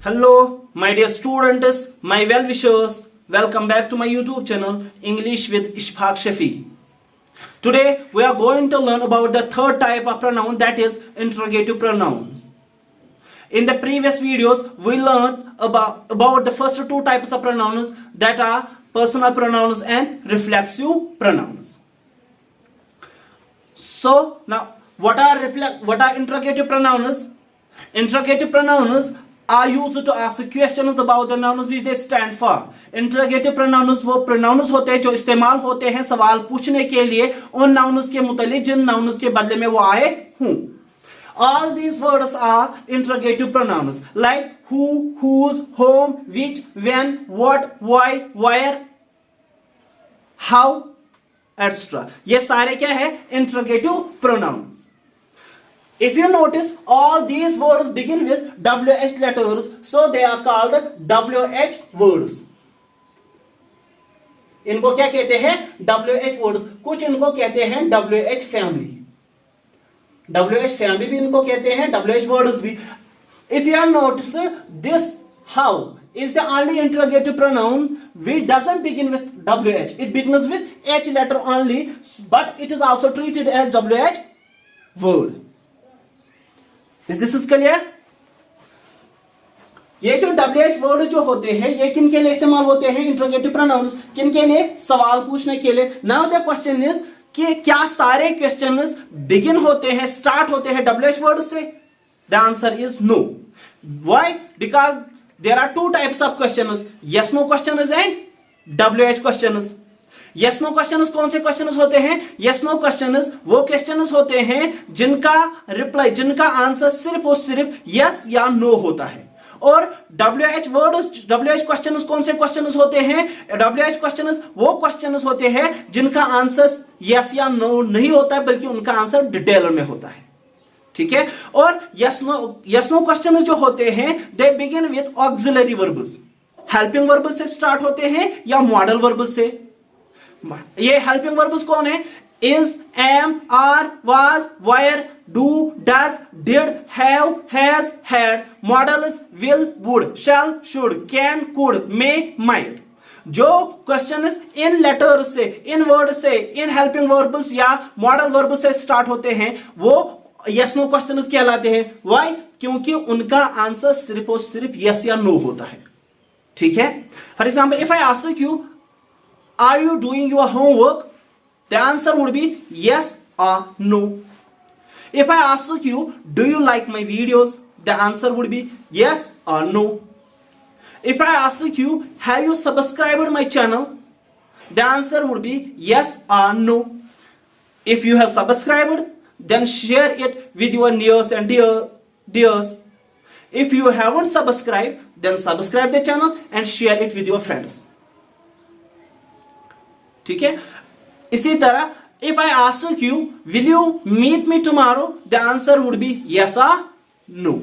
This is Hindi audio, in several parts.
Hello, my dear students, my well-wishers. Welcome back to my YouTube channel, English with Ishfaq Shafi. Today, we are going to learn about the third type of pronoun, that is interrogative pronouns. In the previous videos, we learned about the first two types of pronouns, that are personal pronouns and reflexive pronouns. So, now, what are interrogative pronouns? Interrogative pronouns are used to ask questions about the nouns which they stand for. Interrogative pronouns वो pronouns होते हैं जो इस्तेमाल होते हैं सवाल पूछने के लिए उन nouns के मुतालिक जिन nouns के बदले में वो आए हूं. All these words are interrogative pronouns like who, whose, whom, which, when, what, why, where, how, etc. ये सारे क्या है? Interrogative pronouns. If you notice, all these words begin with WH letters, so they are called WH words. इनको क्या कहते हैं? WH words. कुछ इनको कहते हैं WH family. WH family भी इनको कहते हैं, WH words भी. If you have noticed, this how is the only interrogative pronoun which doesn't begin with WH. It begins with H letter only, but it is also treated as WH word. Is this clear? ये जो WH वर्ड जो होते हैं ये किन के लिए इस्तेमाल होते हैं? Interrogative pronounce. किन के लिए? सवाल पूछने के लिए. नाउ द क्वेश्चन इज कि क्या सारे क्वेश्चंस बिगिन होते हैं, स्टार्ट होते हैं WH वर्ड से? The answer is no. Why? Because there are two types of questions, yes no questions and WH questions. Yes no questions कौन से क्वेश्चंस होते हैं? यस नो क्वेश्चंस वो क्वेश्चंस होते हैं जिनका रिप्लाई, जिनका आंसर सिर्फ और सिर्फ यस या नो होता है. और WH वर्ड्स, WH क्वेश्चंस कौन से क्वेश्चंस होते हैं? WH क्वेश्चंस वो क्वेश्चंस होते हैं जिनका आंसर यस या नो नहीं होता है, बल्कि उनका आंसर डिटेल में होता है. ठीक है. और यस नो क्वेश्चंस जो होते हैं they begin with auxiliary verbs. Helping verbs से स्टार्ट होते हैं या मॉडल वर्ब्स से. ये हेल्पिंग वर्ब्स कौन है? Is, am, are, was, were, do, does, did, have, has, had. Models will, would, shall, should, can, could, may, might. जो क्वेश्चंस इन लेटर से, इन वर्ड से, इन हेल्पिंग वर्ब्स या मॉडल वर्ब से स्टार्ट होते हैं वो यस नो क्वेश्चंस कहलाते हैं. व्हाई? क्योंकि उनका आंसर सिर्फ और सिर्फ यस या नो होता है. ठीक है. For example, if I ask you, are you doing your homework? The answer would be yes or no. If I ask you, do you like my videos? The answer would be yes or no. If I ask you, have you subscribed my channel? The answer would be yes or no. If you have subscribed, then share it with your nears and dears. If you haven't subscribed, then subscribe the channel and share it with your friends. ठीक है. इसी तरह if I ask you, will you meet me tomorrow? The answer would be yes और नो.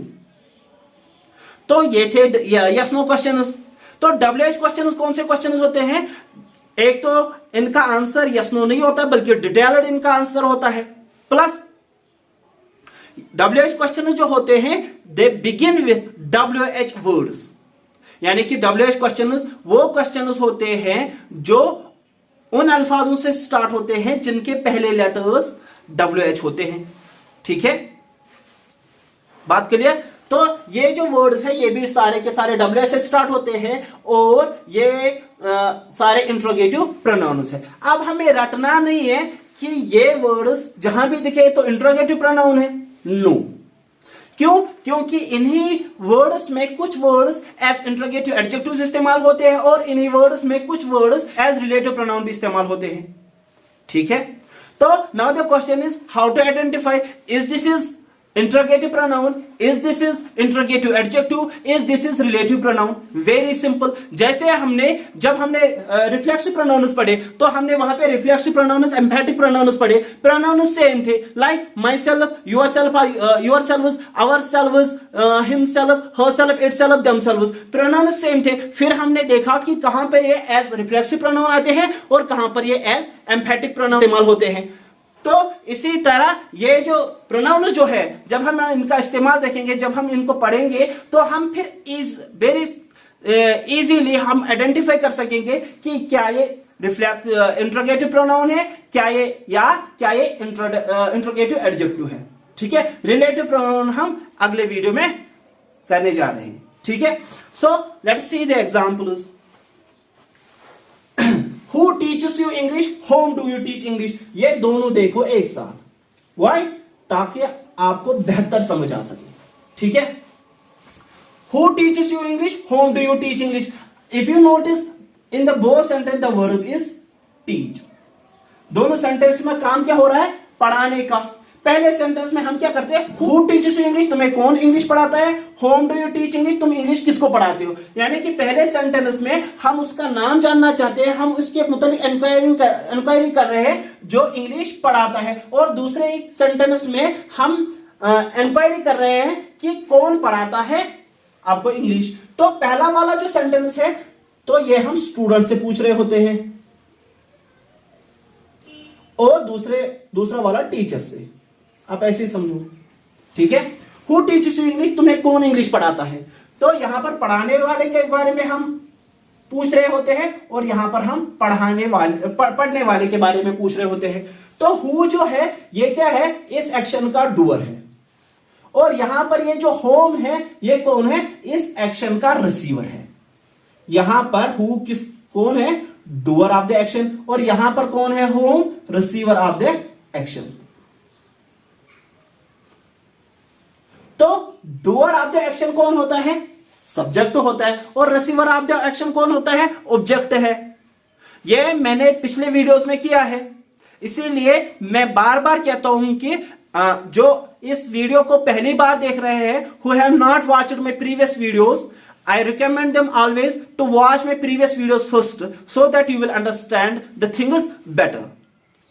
तो ये थे यस नो क्वेश्चंस. तो WH क्वेश्चंस कौन से क्वेश्चंस होते हैं? एक तो इनका आंसर यस नो नहीं होता बल्कि डिटेल्ड इनका आंसर होता है. प्लस WH क्वेश्चंस जो होते हैं they begin with WH words. यानी कि WH क्वेश्चंस वो क्वेश्चंस होते हैं जो उन अल्फाजों से स्टार्ट होते हैं जिनके पहले लेटर्स WH होते हैं. ठीक है. बात क्लियर? तो ये जो वर्ड्स है ये भी सारे के सारे WH से स्टार्ट होते हैं और ये सारे इंट्रोगेटिव प्रोनाउंस है. अब हमें रटना नहीं है कि ये वर्ड्स जहां भी दिखे तो इंट्रोगेटिव प्रोनाउन है. नो. क्यों? क्योंकि इन्हीं वर्ड्स में कुछ वर्ड्स एज इंट्रोगेटिव एडजेक्टिव्स इस्तेमाल होते हैं और इन्हीं वर्ड्स में कुछ वर्ड्स एज रिलेटिव प्रोनाउन भी इस्तेमाल होते हैं. ठीक है. तो now the question is how to identify is this is interrogative pronoun, is this is interrogative adjective, is this is relative pronoun. Very simple. जैसे जब हमने reflexive pronouns पढ़े तो हमने वहां पे reflexive pronouns, emphatic pronouns पढ़े. Pronouns सेम थे, like myself, yourself, yourselves, ourselves, himself, herself, itself, themselves. Pronouns same थे. फिर हमने देखा कि कहां पर ये as reflexive pronoun आते हैं और कहां पर ये as emphatic pronoun इस्तेमाल होते हैं. तो इसी तरह ये जो प्रोनाउन जो है, जब हम इनका इस्तेमाल देखेंगे, जब हम इनको पढ़ेंगे, तो हम फिर वेरी इजीली हम आइडेंटिफाई कर सकेंगे कि क्या ये रिफ्लेक्ट इंट्रोगेटिव प्रोनाउन है, क्या ये इंट्रोगेटिव एडजेक्टिव है। ठीक है, रिलेटिव प्रोनाउन हम अगले वीडियो में करने जा रहे हैं। ठीक है, so let's see the examples. Who teaches you English? Whom do you teach English? ये दोनों देखो एक साथ। Why? ताकि आपको बेहतर समझ आ सके। ठीक है, Who teaches you English? Whom do you teach English? If you notice in the both sentence the verb is teach. दोनों सेंटेंस में काम क्या हो रहा है? पढ़ाने का। पहले सेंटेंस में हम क्या करते हैं? Who teaches you English? तुम्हें कौन इंग्लिश पढ़ाता है? Whom do you teach English? तुम इंग्लिश किसको पढ़ाते हो? यानी कि पहले सेंटेंस में हम उसका नाम जानना चाहते हैं, हम उसके मुताबिक इंक्वायरी कर रहे हैं जो इंग्लिश पढ़ाता है, और दूसरे सेंटेंस में हम इंक्वायरी कर रहे हैं कि कौन पढ़ाता है आपको इंग्लिश। तो पहला वाला जो सेंटेंस है, तो ये हम स्टूडेंट से पूछ रहे होते हैं, और दूसरा वाला टीचर से। आप ऐसे ही समझो। ठीक है, हु टीचेस यू इंग्लिश, तुम्हें कौन इंग्लिश पढ़ाता है। तो यहां पर पढ़ाने वाले के बारे में हम पूछ रहे होते हैं, और यहां पर हम पढ़ने वाले के बारे में पूछ रहे होते हैं। तो हु जो है ये क्या है? इस एक्शन का डूअर है, और यहां पर ये जो होम है ये कौन है? इस एक्शन का रिसीवर है। यहां पर हु कौन है? डूअर ऑफ द एक्शन, और यहां पर कौन है? Home, receiver of the action. तो डूअर ऑफ द एक्शन कौन होता है? सब्जेक्ट होता है, और रिसीवर ऑफ द एक्शन कौन होता है? ऑब्जेक्ट है। ये मैंने पिछले वीडियोस में किया है, इसीलिए मैं बार बार कहता हूं कि जो इस वीडियो को पहली बार देख रहे हैं, who have not watched my previous videos, I recommend them always to watch my previous videos first so that you will understand the things better.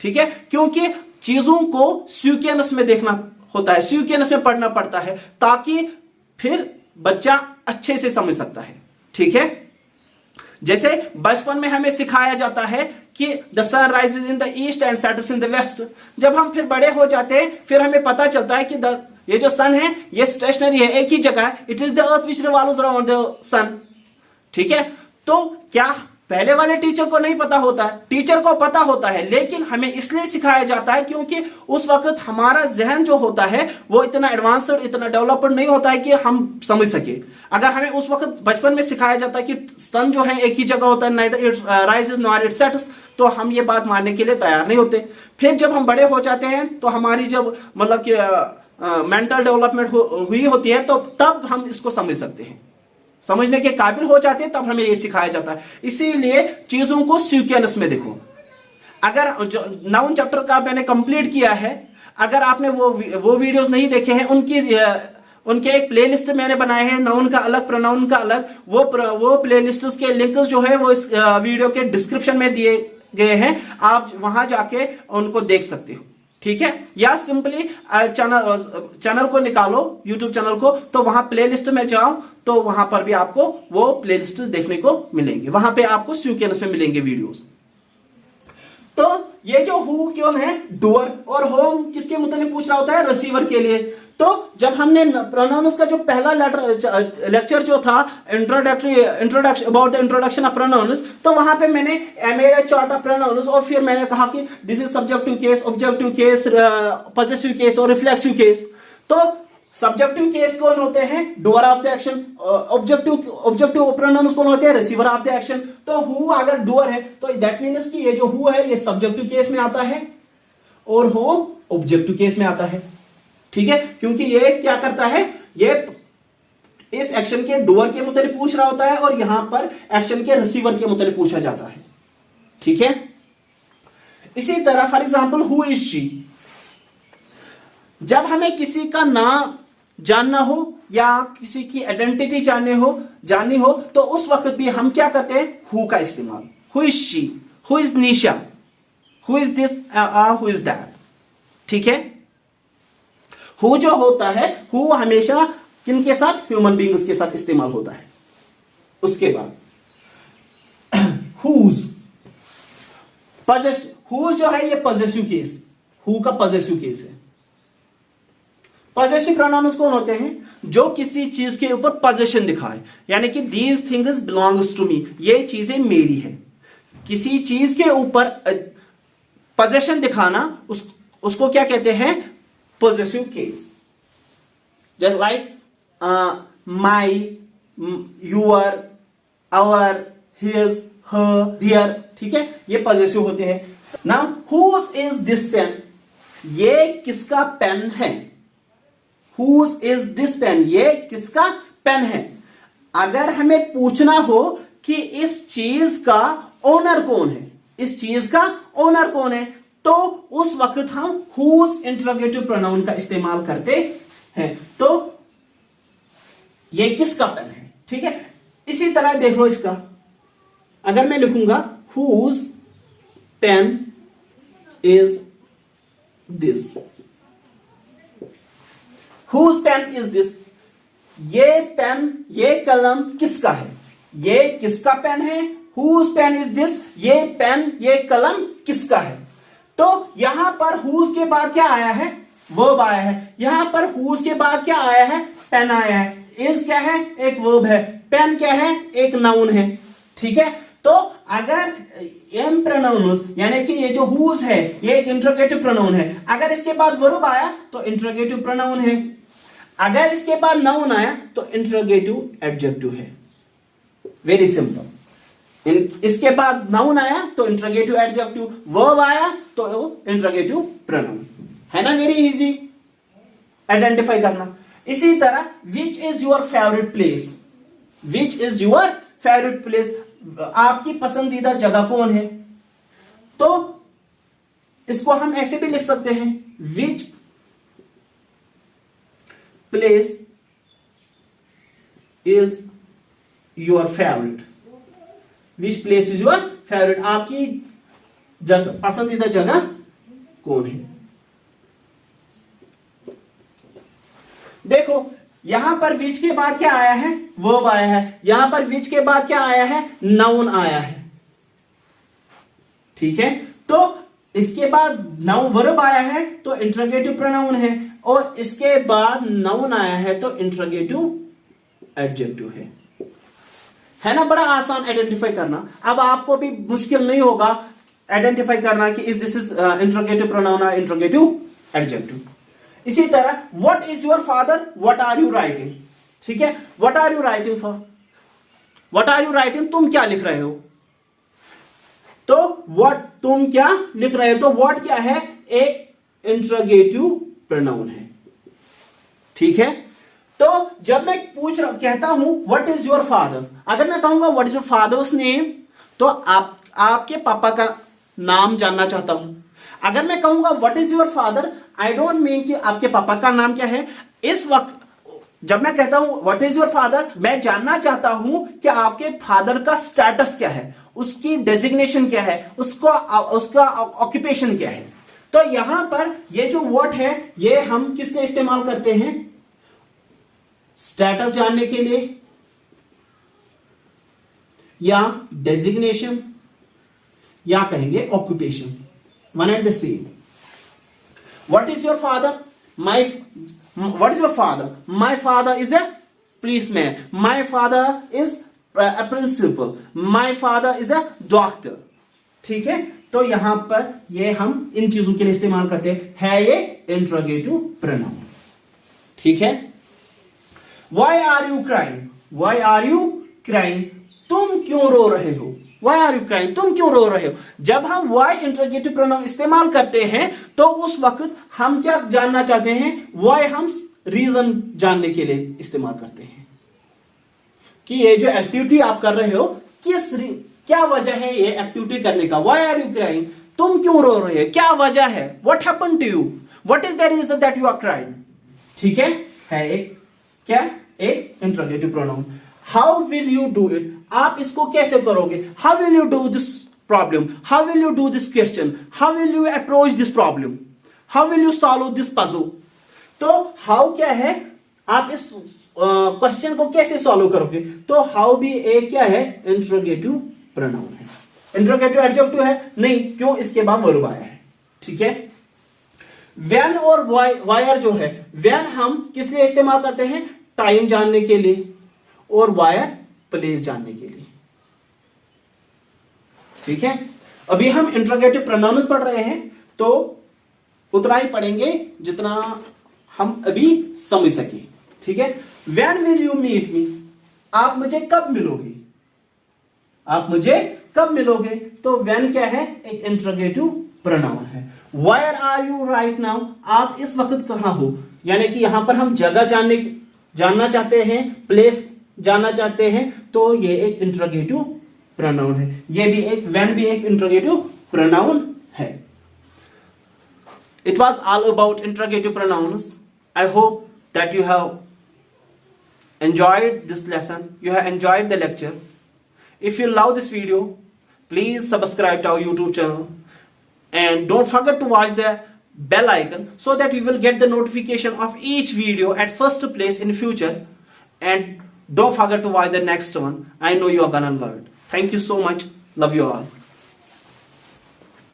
ठीक है, क्योंकि चीजों को सीक्वेंस में देखना होता है, सीक्वेंस में पढ़ना पड़ता है, ताकि फिर बच्चा अच्छे से समझ सकता है। ठीक है, जैसे बचपन में हमें सिखाया जाता है कि the sun rises in the east and sets in the west. जब हम फिर बड़े हो जाते हैं, फिर हमें पता चलता है कि ये जो सन है ये स्टेशनरी है, एक ही जगह है। It is the earth which revolves around the sun. ठीक है, तो क्या पहले वाले टीचर को नहीं पता होता है? टीचर को पता होता है, लेकिन हमें इसलिए सिखाया जाता है क्योंकि उस वक्त हमारा जहन जो होता है वो इतना एडवांस्ड, इतना डेवलप्ड नहीं होता है कि हम समझ सके। अगर हमें उस वक्त बचपन में सिखाया जाता है कि सन जो है एक ही जगह होता है, neither it rises nor it sets, तो हम ये बात मानने के लिए तैयार नहीं होते। फिर जब हम बड़े हो जाते हैं, तो हमारी जब मतलब कि मेंटल डेवलपमेंट हुई होती है, तो तब हम इसको समझ सकते हैं, समझने के काबिल हो जाते हैं, तब हमें ये सिखाया जाता है। इसीलिए चीजों को सीक्वेंस में देखो। अगर नाउन चैप्टर का मैंने कंप्लीट किया है, अगर आपने वो वीडियोस नहीं देखे हैं, उनके एक प्लेलिस्ट मैंने बनाए हैं, नाउन का अलग, प्रोनाउन का अलग। वो प्लेलिस्ट के लिंक जो है वो इस वीडियो के डिस्क्रिप्शन में दिए गए हैं, आप वहां जाके उनको देख सकते हो। ठीक है, या सिंपली चैनल को निकालो, यूट्यूब चैनल को, तो वहां प्लेलिस्ट में जाओ, तो वहां पर भी आपको वो प्लेलिस्ट देखने को मिलेंगे, वहां पे आपको सीक्वेंस में मिलेंगे वीडियोस। तो ये जो हु क्यों है? डूअर, और होम किसके मुताबिक पूछ रहा होता है? रिसीवर के लिए। तो जब हमने प्रोनाउंस का जो पहला लेक्चर जो था, introduction about the introduction of pronouns, तो वहां पे मैंने made a chart of pronouns, और फिर मैंने कहा कि this is subjective case, objective case, possessive case और रिफ्लेक्सिव केस। तो सब्जेक्टिव केस कौन होते हैं? Doer of the action. Objective pronouns कौन होते हैं? Receiver of the action. तो हु अगर डूअर है, तो दैट मीन्स कि ये जो हु है ये सब्जेक्टिव केस में आता है, और होम ऑब्जेक्टिव केस में आता है। ठीक है, क्योंकि ये क्या करता है? ये इस एक्शन के डूअर के मुताबिक पूछ रहा होता है, और यहां पर एक्शन के रिसीवर के मुताबिक पूछा जाता है। ठीक है, इसी तरह for example who is she. जब हमें किसी का नाम जानना हो या किसी की आइडेंटिटी जाननी हो, तो उस वक्त भी हम क्या करते हैं? हु का इस्तेमाल। Who is she, who is Nisha, who is this, who is that. ठीक है, हु जो होता है, हु हमेशा किनके साथ? ह्यूमन बींग्स के साथ इस्तेमाल होता है। उसके बाद हुज जो है ये पॉजेसिव केस। हु का पॉजेसिव केस है। पॉजेसिव प्रोनाउंस कौन होते हैं? जो किसी चीज के ऊपर पोजेशन दिखाए, यानी कि these things belongs to me, ये चीजें मेरी है। किसी चीज के ऊपर पोजेशन दिखाना उसको क्या कहते हैं? Possessive case. Just like my, your, our, his, her, their, ठीक है, ये पॉजेसिव होते हैं। Now whose is this pen, ये किसका पेन है? हुज इज दिस पेन, ये किसका पेन है? अगर हमें पूछना हो कि इस चीज का ओनर कौन है, इस चीज का ओनर कौन है, तो उस वक्त हम हुज इंटरोगेटिव प्रोनाउन का इस्तेमाल करते हैं। तो ये किसका पेन है, ठीक है। इसी तरह देख लो इसका, अगर मैं लिखूंगा whose pen is this, whose pen is this, ये पेन, ये कलम किसका है? ये किसका पेन है? हुज पेन इज दिस, ये पेन, ये कलम किसका है? तो यहां पर हुज के बाद क्या आया है? वर्ब आया है। यहां पर हुज के बाद क्या आया है? पेन आया है। इज क्या है? एक वर्ब है। पेन क्या है? एक नाउन है, ठीक है। तो अगर एम प्रोनाउंस, यानी कि ये जो हुज है, ये एक इंट्रोगेटिव प्रोनाउन है, अगर इसके बाद वर्ब आया तो इंट्रोगेटिव प्रोनाउन है, अगर इसके बाद नाउन आया तो इंट्रोगेटिव एडजेक्टिव है। Very simple. इसके बाद नाउन आया तो इंट्रोगेटिव एडजेक्टिव, वर्ब आया तो इंट्रोगेटिव प्रोनाउन, है ना। वेरी इजी आइडेंटिफाई करना। इसी तरह which is your favourite place, which is your favourite place, आपकी पसंदीदा जगह कौन है? तो इसको हम ऐसे भी लिख सकते हैं, which place is your favourite, which place is your favourite, आपकी जगह, पसंदीदा जगह कौन है? देखो यहां पर विच के बाद क्या आया है? वर्ब आया है। यहां पर विच के बाद क्या आया है? नाउन आया है, ठीक है। तो इसके बाद नाउन, वर्ब आया है तो इंट्रोगेटिव प्रोनाउन है, और इसके बाद नाउन आया है तो इंट्रोगेटिव एडजेक्टिव है ना। बड़ा आसान आइडेंटिफाई करना। अब आपको भी मुश्किल नहीं होगा आइडेंटिफाई करना कि is this is interrogative pronoun और इंट्रोगेटिव एडजेक्टिव। इसी तरह what is your father, what are you writing, ठीक है। What are you writing for, what are you writing, तुम क्या लिख रहे हो? तो व्हाट, तुम क्या लिख रहे हो, तो व्हाट क्या है? एक इंट्रोगेटिव प्रोनाउन है, ठीक है। तो जब मैं कहता हूं व्हाट इज योर फादर, अगर मैं कहूंगा what is your father's name, तो आपके पापा का नाम जानना चाहता हूं। अगर मैं कहूंगा what is your father, I don't mean कि आपके पापा का नाम क्या है। इस वक्त जब मैं कहता हूं व्हाट इज योर फादर, मैं जानना चाहता हूं कि आपके फादर का स्टेटस क्या है, उसकी डेजिग्नेशन क्या है, उसका ऑक्यूपेशन क्या है। तो यहां पर ये जो व्हाट है, ये हम किसने इस्तेमाल करते हैं? स्टेटस जानने के लिए, या डेजिग्नेशन, या कहेंगे occupation, one and the same. What is your father? What is your father? My father is a policeman. My father is a principal. My father is a doctor. ठीक है। तो यहां पर ये हम इन चीजों के लिए इस्तेमाल करते हैं, ये इंट्रोगेटिव प्रोनाउन, ठीक है। Why are you crying? Why are you crying? तुम क्यों रो रहे हो? Why are you crying? तुम क्यों रो रहे हो? जब हम why इंट्रोगेटिव प्रोनाउन इस्तेमाल करते हैं तो उस वक्त हम क्या जानना चाहते हैं? why हम रीजन जानने के लिए इस्तेमाल करते हैं कि ये जो एक्टिविटी आप कर रहे हो, क्या वजह है ये एक्टिविटी करने का। Why are you crying? तुम क्यों रो रहे हो, क्या वजह है? What happened to you? What is the reason that you are crying? ठीक है एक क्या? एक interrogative pronoun. How will you do it? आप इसको कैसे करोगे? How will you do this problem? How will you do this question? How will you approach this problem? How will you solve this puzzle? तो how क्या है? आप इस क्वेश्चन को कैसे सॉल्व करोगे? तो how भी एक क्या है? इंट्रोगेटिव प्रोनाउन है। इंट्रोगेटिव एडजेक्टिव है नहीं, क्यों? इसके बाद वर्ब आया है, ठीक है। व्हेन और वायर जो है, व्हेन हम किस लिए इस्तेमाल करते हैं? टाइम जानने के लिए, और वायर प्लेस जानने के लिए। ठीक है, अभी हम इंट्रोगेटिव प्रोनाउंस पढ़ रहे हैं, तो उतना ही पढ़ेंगे जितना हम अभी समझ सके। ठीक है, when will you meet me? आप मुझे कब मिलोगे? आप मुझे कब मिलोगे? तो व्हेन क्या है? एक इंट्रोगेटिव प्रोनाउन है। Where are you right now? आप इस वक्त कहां हो? यानी कि यहां पर हम जगह जानना चाहते हैं, प्लेस जानना चाहते हैं, तो ये एक इंट्रोगेटिव प्रोनाउन है। ये भी एक, व्हेन भी एक इंट्रोगेटिव प्रोनाउन है। It was all about interrogative pronouns. I hope that you have enjoyed this lesson. You have enjoyed the lecture. If you love this video, please subscribe to our YouTube channel. And don't forget to watch the bell icon so that you will get the notification of each video at first place in future. And don't forget to watch the next one. I know you are gonna love it. Thank you so much. Love you all.